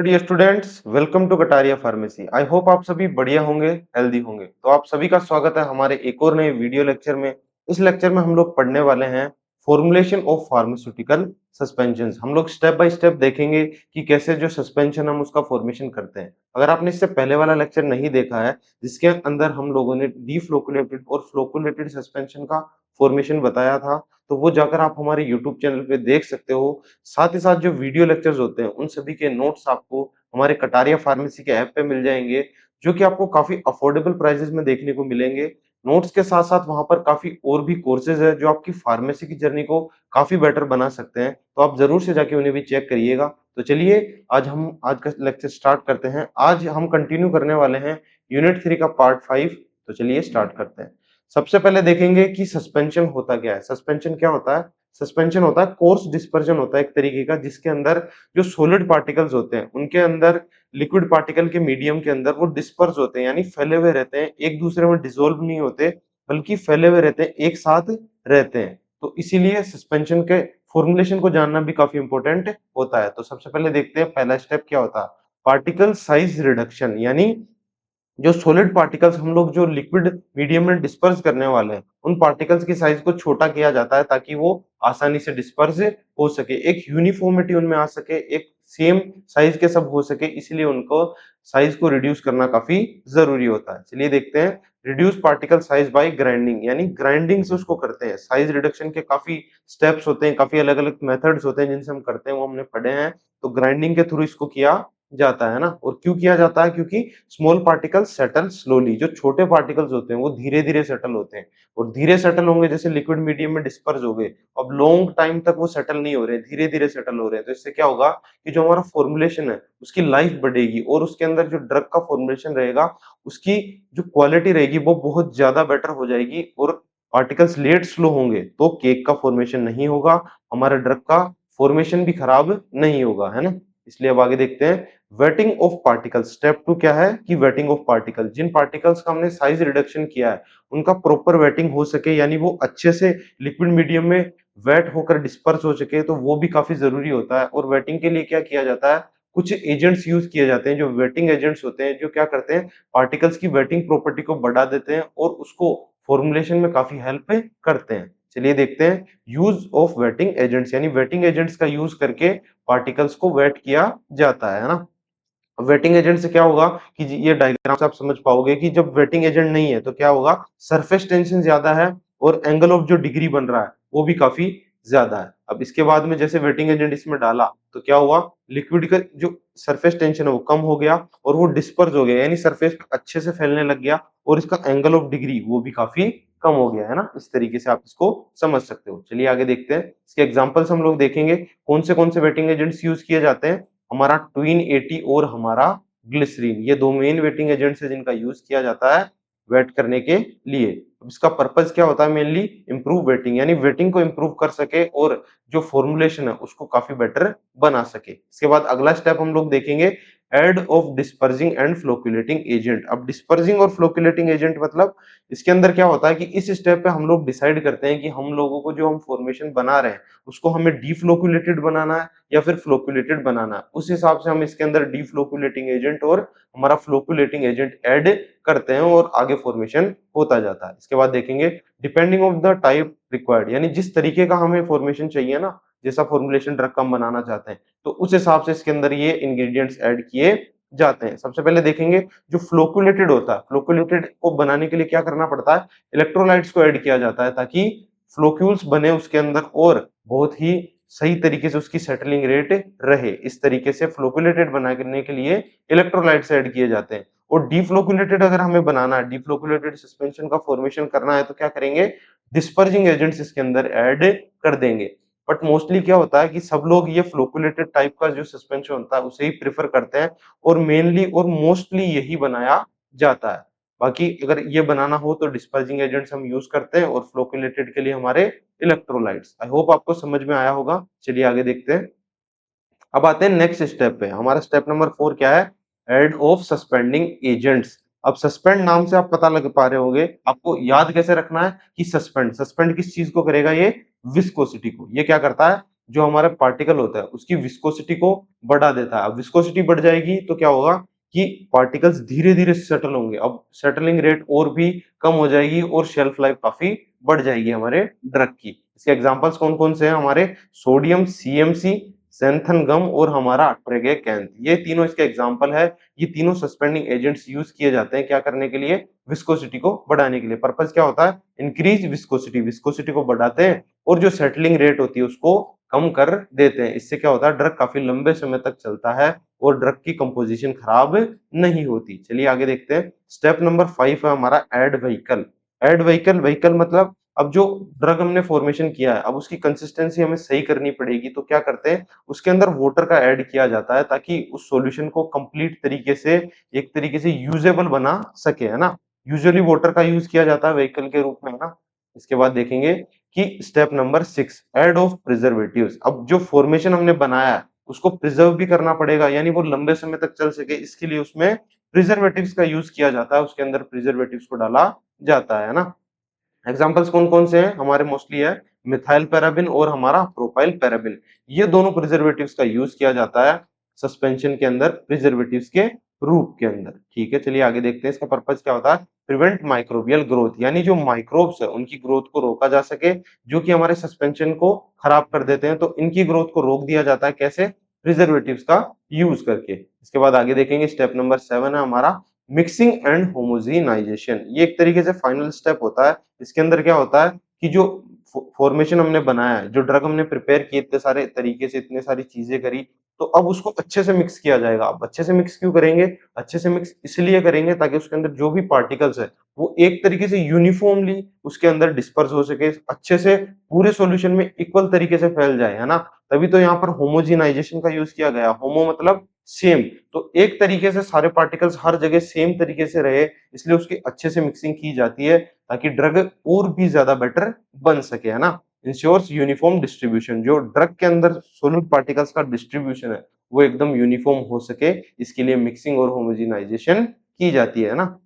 Dear students, welcome to Kataria pharmacy. I hope आप सभी बढ़िया होंगे, हेल्दी होंगे। तो आप सभी का स्वागत है हमारे एक और नए वीडियो लेक्चर में। इस लेक्चर में हम लोग पढ़ने वाले हैं फॉर्मुलेशन ऑफ फार्मास्यूटिकल सस्पेंशंस। हम लोग स्टेप बाय स्टेप देखेंगे कि कैसे जो सस्पेंशन हम उसका फॉर्मेशन करते हैं। अगर आपने इससे पहले वाला लेक्चर नहीं देखा है, जिसके अंदर हम लोगों ने डीफ्लोकुलेटेड और फ्लोकुलेटेड सस्पेंशन का फॉर्मेशन बताया था, तो वो जाकर आप हमारे यूट्यूब चैनल पे देख सकते हो। साथ ही साथ जो वीडियो लेक्चर्स होते हैं उन सभी के नोट्स आपको हमारे कटारिया फार्मेसी के ऐप पे मिल जाएंगे, जो कि आपको काफी अफोर्डेबल प्राइसेस में देखने को मिलेंगे। नोट्स के साथ साथ वहां पर काफी और भी कोर्सेज है जो आपकी फार्मेसी की जर्नी को काफी बेटर बना सकते हैं, तो आप जरूर से जाके उन्हें भी चेक करिएगा। तो चलिए आज का लेक्चर स्टार्ट करते हैं। आज हम कंटिन्यू करने वाले हैं यूनिट 3 का पार्ट 5। तो चलिए स्टार्ट करते हैं। सबसे पहले देखेंगे कि सस्पेंशन होता क्या है। सस्पेंशन क्या होता है? सस्पेंशन होता है कोर्स डिस्पर्जन होता है एक तरीके का, जिसके अंदर जो सॉलिड पार्टिकल्स होते हैं उनके अंदर लिक्विड पार्टिकल के मीडियम के अंदर वो डिस्पर्स होते हैं, यानी फैले हुए रहते हैं, एक दूसरे में डिसॉल्व नहीं होते, बल्कि फैले हुए रहते हैं, एक साथ रहते हैं। तो इसीलिए सस्पेंशन के फॉर्मुलेशन को जानना भी काफी इंपॉर्टेंट होता है। तो सबसे पहले देखते हैं पहला स्टेप क्या होता है। पार्टिकल साइज रिडक्शन, यानी जो सॉलिड पार्टिकल्स हम लोग जो लिक्विड मीडियम में डिस्पर्स करने वाले हैं, उन पार्टिकल्स की साइज को छोटा किया जाता है ताकि वो आसानी से डिस्पर्स हो सके, एक यूनिफॉर्मिटी उनमें आ सके, एक सेम साइज के सब हो सके। इसलिए उनको साइज को रिड्यूस करना काफी जरूरी होता है। चलिए देखते हैं। Reduce particle size by grinding, यानी ग्राइंडिंग से उसको करते हैं। साइज रिडक्शन के काफी स्टेप्स होते हैं, काफी अलग अलग मेथड्स होते हैं जिनसे हम करते हैं, वो हमने पढ़े हैं। तो ग्राइंडिंग के थ्रू इसको किया जाता है ना। और क्यों किया जाता है? क्योंकि स्मॉल पार्टिकल्स सेटल स्लोली, जो छोटे पार्टिकल्स होते हैं वो धीरे धीरे सेटल होते हैं, और धीरे सेटल होंगे जैसे लिक्विड मीडियम में डिस्पर्स हो गए। अब लॉन्ग टाइम तक वो सेटल नहीं हो रहे, धीरे धीरे सेटल हो रहे हैं। तो इससे क्या होगा कि जो हमारा फॉर्मुलेशन है उसकी लाइफ बढ़ेगी, और उसके अंदर जो ड्रग का फॉर्मुलेशन रहेगा उसकी जो क्वालिटी रहेगी वो बहुत ज्यादा बेटर हो जाएगी। और पार्टिकल्स लेट स्लो होंगे तो केक का फॉर्मेशन नहीं होगा, हमारा ड्रग का फॉर्मेशन भी खराब नहीं होगा, है ना। इसलिए अब आगे देखते हैं। वेटिंग ऑफ पार्टिकल्स, स्टेप 2 क्या है कि वेटिंग ऑफ पार्टिकल। जिन पार्टिकल्स का हमने साइज रिडक्शन किया है उनका प्रॉपर वेटिंग हो सके, यानी वो अच्छे से लिक्विड मीडियम में वेट होकर डिस्पर्स हो सके, तो वो भी काफी जरूरी होता है। और वेटिंग के लिए क्या किया जाता है? कुछ एजेंट्स यूज किए जाते हैं जो वेटिंग एजेंट्स होते हैं, जो क्या करते हैं, पार्टिकल्स की वेटिंग प्रॉपर्टी को बढ़ा देते हैं और उसको फॉर्मुलेशन में काफी हेल्प करते हैं। चलिए देखते हैं। यूज ऑफ वेटिंग एजेंट्स, यानी वेटिंग एजेंट्स का यूज करके पार्टिकल्स को वेट किया जाता है ना। वेटिंग एजेंट से क्या होगा कि ये डायग्राम से आप समझ पाओगे कि जब वेटिंग एजेंट नहीं है तो क्या होगा, सरफेस टेंशन ज्यादा है और एंगल ऑफ जो डिग्री बन रहा है वो भी काफी ज्यादा है। अब इसके बाद में जैसे वेटिंग एजेंट इसमें डाला तो क्या हुआ, लिक्विड का जो सरफेस टेंशन है वो कम हो गया और वो डिस्पर्स हो गया, यानी सरफेस अच्छे से फैलने लग गया, और इसका एंगल ऑफ डिग्री वो भी काफी कम हो गया, है ना। इस तरीके से आप इसको समझ सकते हो। चलिए आगे देखते हैं। इसके एग्जांपल्स हम लोग देखेंगे कौन से वेटिंग एजेंट्स यूज किए जाते हैं। हमारा ट्विन 80 और हमारा ग्लिसरीन, ये दो मेन वेटिंग एजेंट्स है जिनका यूज किया जाता है वेट करने के लिए। अब इसका पर्पस क्या होता है? मेनली इंप्रूव वेटिंग, यानी वेटिंग को इंप्रूव कर सके और जो फॉर्मुलेशन है उसको काफी बेटर बना सके। इसके बाद अगला स्टेप हम लोग देखेंगे, aid of dispersing and flocculating agent. अब डिस्पर्जिंग और फ्लोकुलेटिंग एजेंट मतलब इसके अंदर क्या होता है कि इस स्टेप पे हम लोग डिसाइड करते हैं कि हम लोगों को जो हम फॉर्मेशन बना रहे हैं उसको हमें डीफ्लोकुलेटेड बनाना है या फिर फ्लोकुलेटेड बनाना है। उस हिसाब से हम इसके अंदर डीफ्लोकुलेटिंग एजेंट और हमारा फ्लोकुलेटिंग एजेंट ऐड करते हैं और आगे फॉर्मेशन होता जाता है। इसके बाद देखेंगे depending of the type required, यानी जिस तरीके का हमें फॉर्मेशन चाहिए ना, जैसा फॉर्मुलेशन ड्रग का हम बनाना चाहते हैं, तो उस हिसाब से इसके अंदर ये इंग्रेडिएंट्स ऐड किए जाते हैं। सबसे पहले देखेंगे जो फ्लोकुलेटेड होता है, फ्लोकुलेटेड को बनाने के लिए क्या करना पड़ता है, इलेक्ट्रोलाइट्स को ऐड किया जाता है ताकि फ्लोक्यूल्स बने उसके अंदर और बहुत ही सही तरीके से उसकी सेटलिंग रेट रहे। इस तरीके से फ्लोकुलेटेड बनाने के लिए इलेक्ट्रोलाइट्स ऐड किए जाते हैं। और डीफ्लोकुलेटेड अगर हमें बनाना है, डीफ्लोकुलेटेड सस्पेंशन का फॉर्मेशन करना है, तो क्या करेंगे, डिस्पर्जिंग एजेंट्स इसके अंदर ऐड कर देंगे। बट मोस्टली क्या होता है कि सब लोग ये फ्लोकुलेटेड टाइप का जो सस्पेंशन होता है उसे ही प्रेफर करते हैं, और मेनली और मोस्टली यही बनाया जाता है। बाकी अगर ये बनाना हो तो डिस्पर्जिंग एजेंट्स हम यूज करते हैं और फ्लोकुलेटेड के लिए हमारे इलेक्ट्रोलाइट्स। आई होप आपको समझ में आया होगा। चलिए आगे देखते हैं। अब आते हैं नेक्स्ट स्टेप पे। हमारा स्टेप नंबर 4 क्या है, एड ऑफ सस्पेंडिंग एजेंट्स। अब सस्पेंड नाम से आप पता लग पा रहे होंगे, आपको याद कैसे रखना है कि सस्पेंड, सस्पेंड किस चीज को करेगा, ये विस्कोसिटी को। ये क्या करता है, जो हमारा पार्टिकल होता है उसकी विस्कोसिटी को बढ़ा देता है। अब विस्कोसिटी बढ़ जाएगी तो क्या होगा कि पार्टिकल्स धीरे-धीरे सेटल होंगे। अब सेटलिंग रेट और भी कम हो जाएगी और शेल्फ लाइफ काफ़ी बढ़ जाएगी हमारे ड्रग की। इसके एग्जांपल्स कौन-कौन से हैं हमारे सोडियम सीएमसी, xanthan गम और हमारा ट्रेगेकैंथ। ये तीनों इसके एग्जांपल है। ये तीनों सस्पेंडिंग एजेंट्स यूज़ किए जाते हैं क्या करने के लिए? विस्कोसिटी को बढ़ाने के लिए। पर्पस क्या होता है? इंक्रीज विस्कोसिटी, विस्कोसिटी को बढ़ाते हैं और जो सेटलिंग रेट होती है उसको कम कर देते हैं। इससे क्या होता है? ड्रग काफ़ी लंबे समय तक चलता है और ड्रग की कंपोज़िशन खराब नहीं होती। चलिए आगे देखते हैं। स्टेप नंबर 5 है हमारा add vehicle. Add vehicle, vehicle मतलब अब जो ड्रग हमने फॉर्मेशन किया है, अब उसकी कंसिस्टेंसी हमें सही करनी पड़ेगी, तो क्या करते हैं, उसके अंदर वाटर का ऐड किया जाता है ताकि उस सॉल्यूशन को कंप्लीट तरीके से, एक तरीके से यूजेबल बना सके, है ना? यूजुअली वाटर का यूज़ किया जाता है व्हीकल के रूप में, है ना? इसके बाद देखेंगे कि step number 6 add of preservatives. अब जो फॉर्मेशन हमने बनाया है, उसको प्रिजर्व भी करना पड़ेगा, यानी वो लंबे समय तक चल सके, इसके लिए उसमें प्रिजर्वेटिव्स का यूज़ किया जाता है, उसके अंदर प्रिजर्वेटिव्स को डाला जाता है ना? एग्जाम्पल्स कौन-कौन से हैं? हमारे मोस्टली है मिथाइल पैराबिन और हमारा प्रोपाइल पैराबिन। ये दोनों प्रिजर्वेटिव्स का यूज़ किया जाता है सस्पेंशन के अंदर प्रिजर्वेटिव्स के रूप के अंदर। ठीक है, चलिए आगे देखते हैं इसका पर्पस क्या होता है? प्रिवेंट माइक्रोबियल ग्रोथ, यानी जो माइक्रोब्स है उनकी ग्रोथ को रोका जा सके, जो कि हमारे सस्पेंशन को खराब कर देते हैं, तो इनकी ग्रोथ को रोक दिया जाता है कैसे? प्रिजर्वेटिव्स का यूज़ करके। इसके बाद आगे देखेंगे स्टेप नंबर 7 है हमारा मिक्सिंग एंड होमोजेनाइजेशन। ये एक तरीके से फाइनल स्टेप होता है। इसके अंदर क्या होता है कि जो फॉर्मेशन हमने बनाया है, जो ड्रग हमने प्रिपेयर किए इतने सारे तरीके से, इतने सारी चीजें करी, तो अब उसको अच्छे से मिक्स किया जाएगा। अब अच्छे से मिक्स क्यों करेंगे? अच्छे से मिक्स इसलिए करेंगे ताकि उसके अंदर जो भी पार्टिकल्स है वो एक तरीके से यूनिफॉर्मली उसके अंदर डिस्पर्स हो सके, अच्छे से पूरे सॉल्यूशन में इक्वल तरीके से फैल जाए, है ना? तभी तो यहाँ पर होमोजेनाइजेशन का यूज किया गया। होमो मतलब सेम, तो एक तरीके से सारे पार्टिकल्स हर जगह सेम तरीके से रहे, इसलिए उसकी अच्छे से मिक्सिंग की जाती है ताकि ड्रग और भी ज्यादा बेटर बन सके, है ना? इंश्योर्स यूनिफॉर्म डिस्ट्रीब्यूशन, जो ड्रग के अंदर सॉलिड पार्टिकल्स का डिस्ट्रीब्यूशन है वो एकदम यूनिफॉर्म हो सके, इसके लिए मिक्सिंग और होमोजेनाइजेशन की जाती है ना?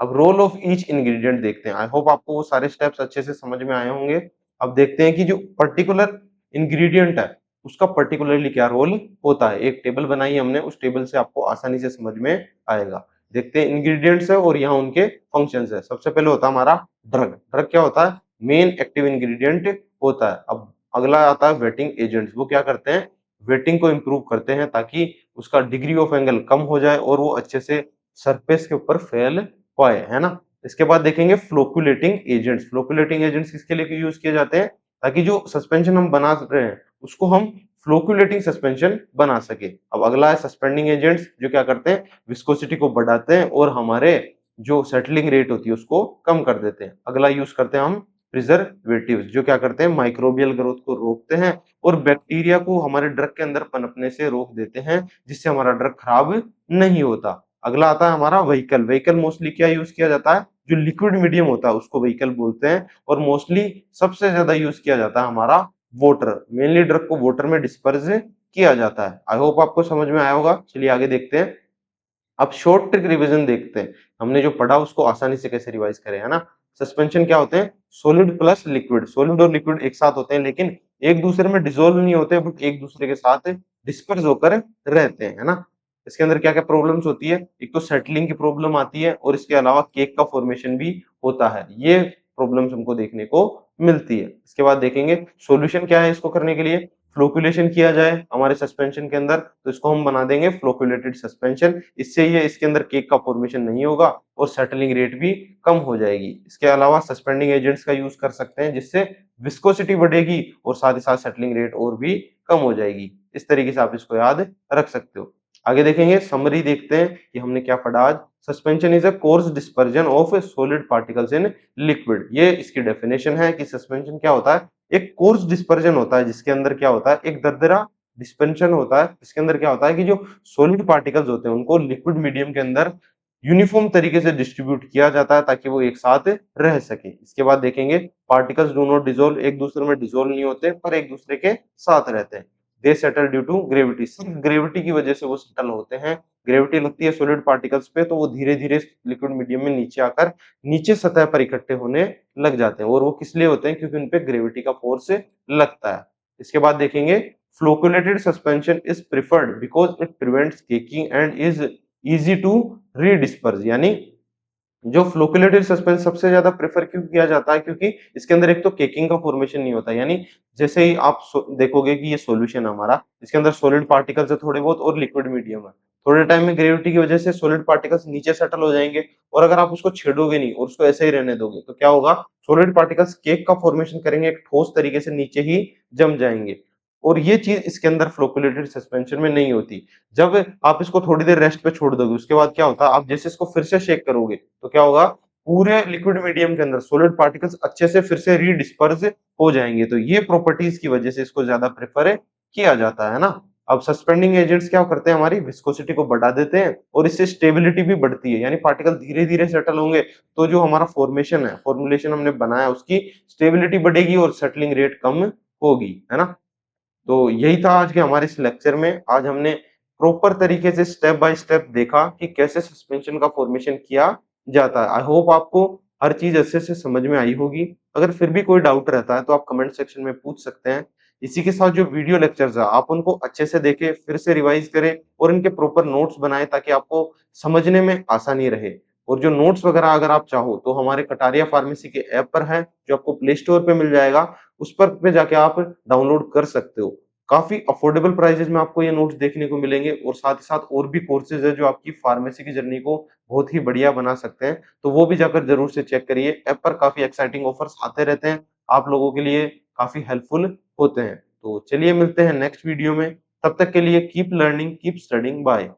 अब रोल ऑफ ईच इंग्रेडिएंट देखते हैं। आई होप आपको वो सारे स्टेप्स अच्छे से समझ में आए होंगे। अब देखते हैं कि जो पर्टिकुलर इंग्रेडिएंट है, उसका पर्टिकुलरली क्या रोल होता है। एक टेबल बनाई हमने, उस टेबल से आपको आसानी से समझ में आएगा। देखते हैं इंग्रेडिएंट्स है और यहाँ उनके फंक्शंस है। सबसे पहले होता है हमारा ड्रग। ड्रग क्या होता है? मेन एक्टिव इंग्रेडिएंट होता है। अब अगला आता है वेटिंग एजेंट्स। वो क्या करते हैं? वेटिंग को इम्प्रूव करते हैं ताकि उसका डिग्री ऑफ एंगल कम हो जाए और वो अच्छे से सरफेस के ऊपर फैल पाए, है ना? इसके बाद देखेंगे फ्लोकुलेटिंग एजेंट्स। फ्लोकुलेटिंग एजेंट्स किसके लिए यूज किए जाते हैं? ताकि जो सस्पेंशन हम बना रहे हैं उसको हम फ्लोकुलेटिंग सस्पेंशन बना सके। अब अगला है सस्पेंडिंग एजेंट्स, जो क्या करते हैं? विस्कोसिटी को बढ़ाते हैं और हमारे जो सेटलिंग रेट होती है उसको कम कर देते हैं। अगला यूज करते हैं हम प्रिजर्वेटिव्स, जो क्या करते हैं? माइक्रोबियल ग्रोथ को रोकते हैं और बैक्टीरिया को हमारे ड्रग के अंदर पनपने से रोक देते हैं, जिससे हमारा ड्रग खराब नहीं होता। अगला आता है हमारा व्हीकल। व्हीकल मोस्टली क्या यूज किया जाता है? जो लिक्विड मीडियम होता है उसको व्हीकल बोलते हैं और मोस्टली सबसे ज्यादा यूज किया जाता है हमारा वाटर। मेनली ड्रग को वाटर में डिस्पर्स किया जाता है। आई होप आपको समझ में आया होगा। चलिए आगे देखते हैं। अब शॉर्ट ट्रिक रिवीजन देखते हैं। हमने जो पढ़ा उसको आसानी से कैसे रिवाइज करें, है ना? सस्पेंशन क्या होते हैं? Solid plus liquid. सॉलिड और लिक्विड एक साथ होते हैं लेकिन एक दूसरे में डिसॉल्व नहीं होते, बट एक दूसरे के साथ डिस्पर्स होकर रहते हैं, है ना? इसके अंदर क्या-क्या प्रॉब्लम्स होती है? एक तो सेटलिंग की प्रॉब्लम आती है और इसके अलावा केक का फॉर्मेशन भी होता है। ये प्रॉब्लम्स हमको देखने को मिलती है। इसके बाद देखेंगे सॉल्यूशन क्या है इसको करने के लिए। फ्लोकुलेशन किया जाए हमारे सस्पेंशन के अंदर, तो इसको हम बना देंगे फ्लोकुलेटेड सस्पेंशन। इससे ये इसके अंदर केक का फॉर्मेशन नहीं होगा और सेटलिंग रेट भी कम हो जाएगी। इसके अलावा सस्पेंडिंग एजेंट्स का यूज कर सकते हैं, जिससे विस्कोसिटी बढ़ेगी और साथ ही साथ सेटलिंग रेट और भी कम हो जाएगी। इस तरीके से आप इसको याद रख सकते हो। आगे देखेंगे, समरी देखते हैं कि हमने क्या पढ़ा आज। Suspension is a coarse dispersion of solid particles in liquid. ये इसकी डेफिनेशन है कि सस्पेंशन क्या होता है? एक कोर्स डिस्पर्जन होता है, जिसके अंदर क्या होता है? एक दरदरा डिस्पेंशन होता है। इसके अंदर क्या होता है कि जो सॉलिड पार्टिकल्स होते हैं उनको लिक्विड मीडियम के अंदर यूनिफॉर्म तरीके से डिस्ट्रीब्यूट किया जाता है ताकि वो एक साथ रह सके। इसके बाद देखेंगे पार्टिकल्स डू नॉट डिसॉल्व, एक दूसरे में डिसॉल्व नहीं होते पर एक दूसरे के साथ रहते हैं। दे सेटल ड्यू टू ग्रेविटी, सिर्फ ग्रेविटी की वजह से वो सेटल होते हैं। ग्रेविटी लगती है सॉलिड पार्टिकल्स पे तो वो धीरे धीरे लिक्विड मीडियम में नीचे आकर नीचे सतह पर इकट्ठे होने लग जाते हैं। और वो किस लिए होते हैं? क्योंकि उनपे ग्रेविटी का फोर्स लगता है। इसके बाद देखेंगे flocculated suspension is preferred because it prevents caking and is easy to redisperse, यानी जो फ्लोकुलेटेड सस्पेंस सबसे ज्यादा प्रेफर क्यों किया जाता है, क्योंकि इसके अंदर एक तो केकिंग का फॉर्मेशन नहीं होता, यानी जैसे ही आप देखोगे कि ये सॉल्यूशन हमारा, इसके अंदर सॉलिड पार्टिकल्स है थोड़े बहुत और लिक्विड मीडियम है, थोड़े टाइम में ग्रेविटी की वजह से सॉलिड पार्टिकल्स नीचे सेटल हो जाएंगे, और अगर आप उसको छेड़ोगे नहीं और उसको ऐसे ही रहने दोगे तो क्या होगा, सॉलिड पार्टिकल्स केक का फॉर्मेशन करेंगे, एक ठोस तरीके से नीचे ही जम जाएंगे। और ये चीज इसके अंदर फ्लोकुलेटेड सस्पेंशन में नहीं होती। जब आप इसको थोड़ी देर रेस्ट पे छोड़ दोगे, उसके बाद क्या होता है, आप जैसे इसको फिर से शेक करोगे तो क्या होगा, पूरे लिक्विड मीडियम के अंदर सॉलिड पार्टिकल्स अच्छे से फिर से रीडिस्पर्स हो जाएंगे। तो ये प्रॉपर्टीज की वजह से इसको ज्यादा प्रेफर किया जाता है ना। अब सस्पेंडिंग एजेंट्स क्या करते हैं, हमारी विस्कोसिटी को बढ़ा देते हैं और इससे स्टेबिलिटी भी बढ़ती है, यानी पार्टिकल धीरे धीरे सेटल होंगे तो जो हमारा फॉर्मेशन है, फॉर्मुलेशन हमने बनाया, उसकी स्टेबिलिटी बढ़ेगी और सेटलिंग रेट कम होगी, है ना। तो यही था आज के हमारे इस लेक्चर में। आज हमने प्रॉपर तरीके से स्टेप बाय स्टेप देखा कि कैसे सस्पेंशन का फॉर्मेशन किया जाता है। आई होप आपको हर चीज अच्छे से समझ में आई होगी। अगर फिर भी कोई डाउट रहता है तो आप कमेंट सेक्शन में पूछ सकते हैं। इसी के साथ जो वीडियो लेक्चर्स है आप उनको अच्छे से देखें, फिर से रिवाइज करें और इनके प्रॉपर नोट्स बनाएं ताकि आपको समझने में आसानी रहे। और जो नोट्स वगैरह अगर आप चाहो तो हमारे कटारिया फार्मेसी के ऐप पर है, जो आपको प्ले स्टोर पे मिल जाएगा, उस पर पे जाके आप डाउनलोड कर सकते हो। काफ़ी अफोर्डेबल प्राइसेज़ में आपको ये नोट्स देखने को मिलेंगे और साथ ही साथ और भी कोर्सेज़ है जो आपकी फार्मेसी की जर्नी को बहुत ही बढ़िया बना सकते हैं। तो वो भी जाकर ज़रूर से चेक करिए। ऐप पर काफ़ी एक्साइटिंग ऑफर्स आते रहते हैं, आप लोगों के लिए काफ़ी हेल्पफुल होते हैं। तो चलिए मिलते हैं नेक्स्ट वीडियो में। तब तक के लिए keep learning, keep studying, bye.